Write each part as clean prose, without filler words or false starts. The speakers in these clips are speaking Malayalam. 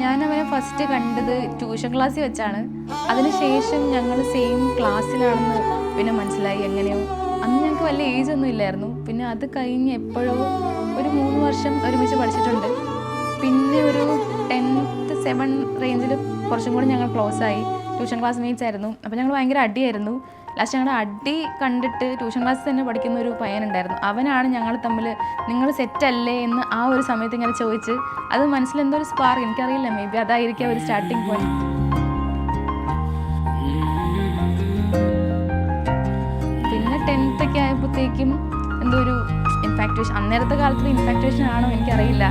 ഞാൻ അവനെ ഫസ്റ്റ് കണ്ടത് ട്യൂഷൻ ക്ലാസ്സിൽ വെച്ചാണ്. അതിനുശേഷം ഞങ്ങൾ സെയിം ക്ലാസ്സിലാണെന്ന് പിന്നെ മനസ്സിലായി. എങ്ങനെയോ അന്ന് ഞങ്ങൾക്ക് വലിയ ഏജ് ഒന്നും ഇല്ലായിരുന്നു. പിന്നെ അത് കഴിഞ്ഞ് എപ്പോഴോ ഒരു 3 വർഷം ഒരുമിച്ച് പഠിച്ചിട്ടുണ്ട്. പിന്നെ ഒരു 10th 7 റേഞ്ചിൽ കുറച്ചും കൂടി ഞങ്ങൾ ക്ലോസ് ആയി. ട്യൂഷൻ ക്ലാസ് മേറ്റ്സ് ആയിരുന്നു. അപ്പോൾ ഞങ്ങൾ ഭയങ്കര അടിയായിരുന്നു. ലാസ്റ്റ് ഞങ്ങളുടെ അടി കണ്ടിട്ട് ട്യൂഷൻ ക്ലാസ്സിൽ തന്നെ പഠിക്കുന്ന ഒരു പയ്യനുണ്ടായിരുന്നു. അവനാണ് ഞങ്ങൾ തമ്മിൽ നിങ്ങൾ സെറ്റല്ലേ എന്ന് ആ ഒരു സമയത്ത് ഇങ്ങനെ ചോദിച്ച്, അത് മനസ്സിലെന്തോ ഒരു സ്പാർക്ക്, എനിക്കറിയില്ല, മേ ബി അതായിരിക്കാം ഒരു സ്റ്റാർട്ടിങ് പോയിന്റ്. പിന്നെ 10th ഒക്കെ ആയപ്പോഴത്തേക്കും എന്തോ ഒരു ഇൻഫാക്ച്വേഷൻ, അന്നേരത്തെ കാലത്തിൽ ഇൻഫാക്ച്വേഷൻ ആണോ എനിക്കറിയില്ല,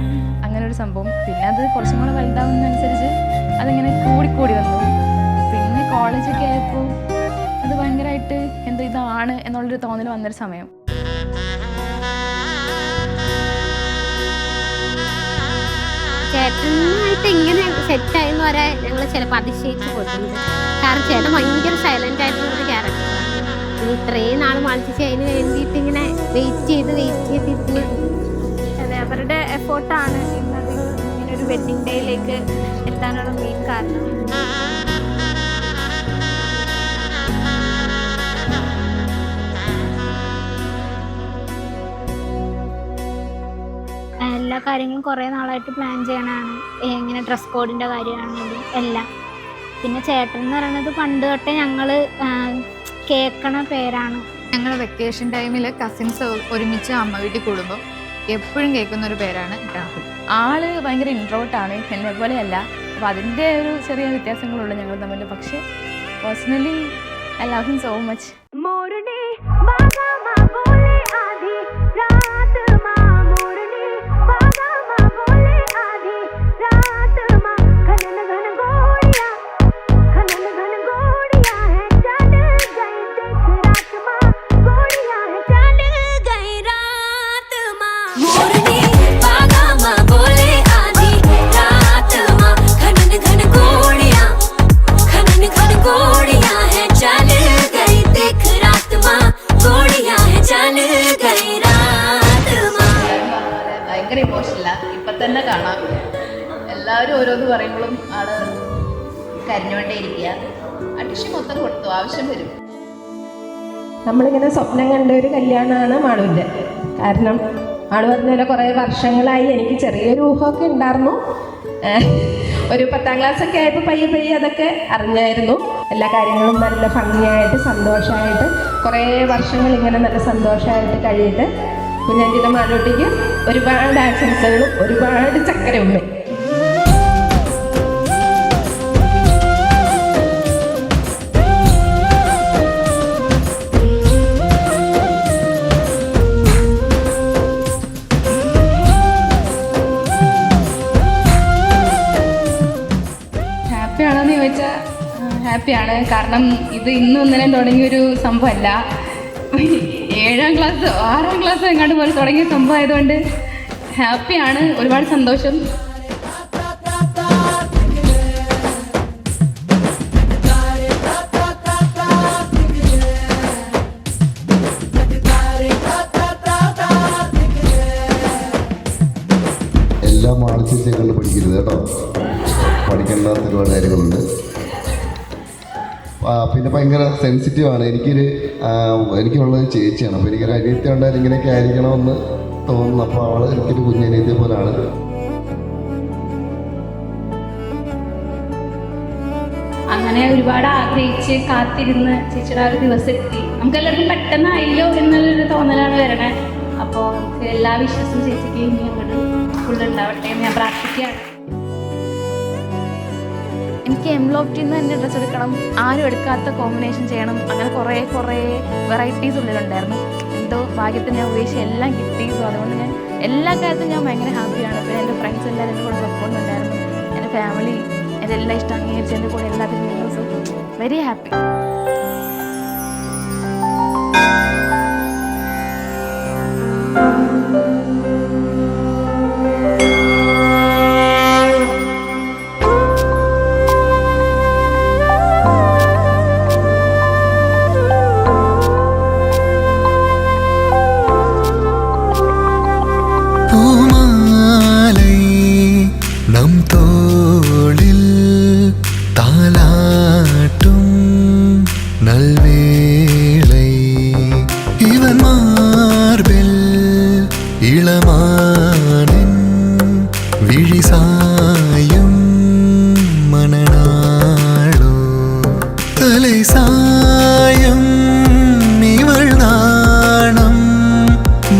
അങ്ങനെ ഒരു സംഭവം. പിന്നെ അത് കുറച്ചും കൂടെ വലുതാവുന്നതനുസരിച്ച് അതിങ്ങനെ കൂടിക്കൂടി വന്നു. പിന്നെ കോളേജൊക്കെ ആയപ്പോൾ അത് ഭയങ്കരമായിട്ട് എന്തോ ഇതാണ് എന്നുള്ളൊരു തോന്നൽ വന്നൊരു സമയം. ചേട്ടനായിട്ട് ഇങ്ങനെ സെറ്റായെന്ന് പറയാൻ ഞങ്ങൾ ചിലപ്പോൾ അതിശയിച്ച് പോയിട്ടുണ്ട്. കാരണം ചേട്ടൻ ഭയങ്കര സൈലൻ്റ് ആയിട്ടുള്ളൊരു ക്യാരക്ടറാണ്. ഇത്രയും നാൾ മാനസിച്ച് അതിന് വേണ്ടിയിട്ട് ഇങ്ങനെ വെയിറ്റ് ചെയ്തിരുന്നു. അതെ, അവരുടെ എഫേർട്ടാണ് ഇന്നത് ഇങ്ങനൊരു വെഡ്ഡിങ് ഡേയിലേക്ക് എത്താനുള്ള മെയിൻ കാരണം. എല്ലാ കാര്യങ്ങളും കുറേ നാളായിട്ട് പ്ലാൻ ചെയ്യണതാണ്. ഇങ്ങനെ ഡ്രസ് കോഡിൻ്റെ കാര്യമാണെങ്കിലും എല്ലാം. പിന്നെ ചേട്ടൻ എന്ന് പറയുന്നത് പണ്ട് തൊട്ടേ ഞങ്ങൾ കേൾക്കണ പേരാണ്. ഞങ്ങൾ വെക്കേഷൻ ടൈമിൽ കസിൻസ് ഒരുമിച്ച് അമ്മ വീട്ടിൽ കൂടുമ്പോൾ എപ്പോഴും കേൾക്കുന്ന ഒരു പേരാണ് രാഹുൽ. ആള് ഭയങ്കര ഇൻട്രോവേർട്ടാണ്, എന്നെ പോലെയല്ല. അപ്പോൾ അതിൻ്റെ ഒരു ചെറിയ വ്യത്യാസങ്ങളുള്ളൂ ഞങ്ങൾ തമ്മിൽ. പക്ഷേ personally I love him so much. ഭയങ്കര ഇമോഷണലാണ്. ഇപ്പം തന്നെ കാണാം, എല്ലാവരും ഓരോന്ന് പറയുമ്പോഴും ആള് കരഞ്ഞുകൊണ്ടേ ഇരിക്കുക. അഡിഷൻ മൊത്തം കൊടുത്തു, ആവശ്യം വരും. നമ്മളിങ്ങനെ സ്വപ്നം കണ്ട ഒരു കല്യാണമാണ് മാളുവിൻ്റെ. കാരണം ആള് പറഞ്ഞ കുറേ വർഷങ്ങളായി എനിക്ക് ചെറിയൊരു ഊഹമൊക്കെ ഉണ്ടായിരുന്നു. ഒരു 10ാം ക്ലാസ്സൊക്കെ ആയപ്പോൾ പയ്യെ അതൊക്കെ അറിഞ്ഞായിരുന്നു. എല്ലാ കാര്യങ്ങളും നല്ല ഭംഗിയായിട്ട് സന്തോഷമായിട്ട് കുറേ വർഷങ്ങൾ ഇങ്ങനെ നല്ല സന്തോഷമായിട്ട് കഴിയിട്ട് കുഞ്ഞഞ്ചിൻ്റെ മാളൂട്ടിക്ക് ഒരുപാട് ആശംസകളും ഒരുപാട് ചക്കര ഉമ്മ. ഹാപ്പിയാണോന്ന് ചോദിച്ചാൽ ഹാപ്പിയാണ്. കാരണം ഇത് ഇന്നും ഇന്നലെ തുടങ്ങിയൊരു സംഭവമല്ല. 7ാം ക്ലാസ് 6ാം ക്ലാസ് എങ്ങാണ്ട് പോലെ തുടങ്ങിയ സംഭവം ആയതുകൊണ്ട് ഹാപ്പിയാണ്, ഒരുപാട് സന്തോഷം. എല്ലാം ആൾച്ചേച്ചിയെ കണ്ട് പഠിക്കരുത് കേട്ടോ, പഠിക്കേണ്ടാത്ത ഒരുപാട് കാര്യങ്ങളുണ്ട്. പിന്നെ ഭയങ്കര സെൻസിറ്റീവാണ്. എനിക്കുള്ളത് ചേച്ചിയാണ്. അപ്പോൾ എനിക്കൊരു അനിയത്തി ഉണ്ടായാലും ഇങ്ങനെയൊക്കെ ആയിരിക്കണമെന്ന് തോന്നുന്നു. അപ്പോൾ അവൾ എനിക്കൊരു കുഞ്ഞനിയത്തിയെ പോലാണ്. അങ്ങനെ ഒരുപാട് ആഗ്രഹിച്ച് കാത്തിരുന്ന് ചേച്ചിയുടെ ആ ഒരു ദിവസം എത്തി. നമുക്കെല്ലാവർക്കും പെട്ടെന്നായില്ലോ എന്നുള്ളൊരു തോന്നലാണ് വരണേ. അപ്പോൾ നമുക്ക് എല്ലാ വിശ്വാസവും ചേച്ചിക്ക് ഇനി അങ്ങോട്ട് ഫുള്ളുണ്ടാവട്ടെ എന്ന് ഞാൻ പ്രാർത്ഥിക്കുകയാണ്. എനിക്ക് എംലോഫ്റ്റിൽ നിന്ന് തന്നെ ഡ്രസ്സ് എടുക്കണം, ആരും എടുക്കാത്ത കോമ്പിനേഷൻ ചെയ്യണം, അങ്ങനെ കുറേ വെറൈറ്റീസ് ഉള്ളിലുണ്ടായിരുന്നു. എന്തോ ഭാഗ്യത്തിന് ഞാൻ ഉപയോഗിച്ച് എല്ലാം കിട്ടി. സോ അതുകൊണ്ട് ഞാൻ എല്ലാ കാര്യത്തിലും ഞാൻ ഭയങ്കര ഹാപ്പിയാണ്. പിന്നെ എൻ്റെ ഫ്രണ്ട്സ് എല്ലാവരും എൻ്റെ കൂടെ സപ്പോർട്ട് ഉണ്ടായിരുന്നു. എൻ്റെ ഫാമിലി എൻ്റെ എല്ലാ ഇഷ്ടം അംഗീകരിച്ച് എൻ്റെ കൂടെ എല്ലാത്തിനും നിന്നു. So very happy. പൂമാ ഇളമാനിൻ വിഴിസായും മണനാളോ തലൈ സായം ഇവൾ നാണം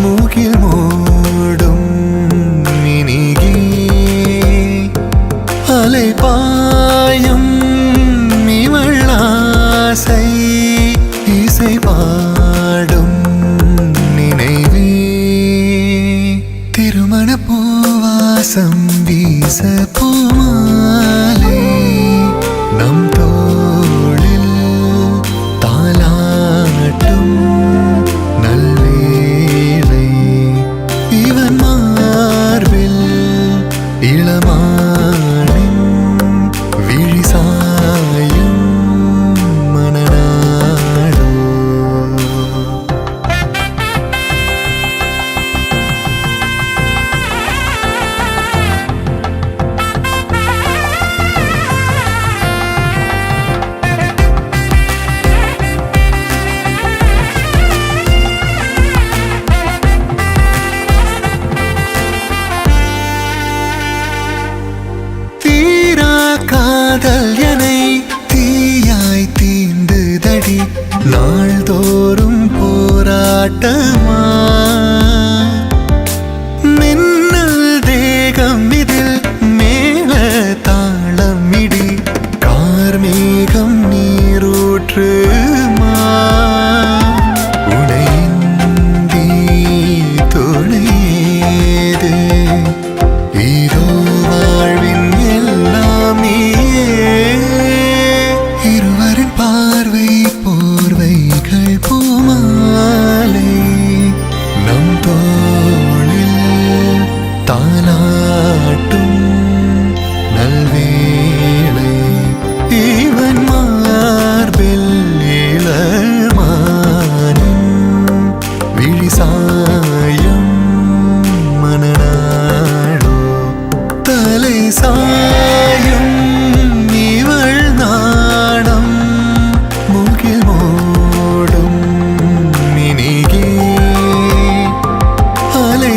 മൂക്കിൽ മൂടും മിനികി അலை பாயும் இவள் ஆசை இசை பாடும் நினைவே திருமண பூவாசம் வீச பூமாலை நம் தோளில் தாலாட்டும் நல்வேளை இவன் மார்பில் இளமானின் விழிசாயும் மணநாடோ தீரா காதல் எனை தீயாய் தீண்டுதடி நாள்தோறும் போராட்டமா மின்னல் தேகம் இதில் மேல தாளமிடி கார்மேகம் நீரூற்றுமா உனைந்தி துணையேது இதோ வாழ்வின் எல்லாம் நீயே இருவரின் பார்வை போர்வைகள் பூமாலை நம் தோளில் தாலாட்டும் நல்வேளை இவன் மார்பில் இளமானின் விழிசாயும் மணநாடோ தலை சாயும் இவள் நாடம் மூக்கில் மூடும் மினிகே அலை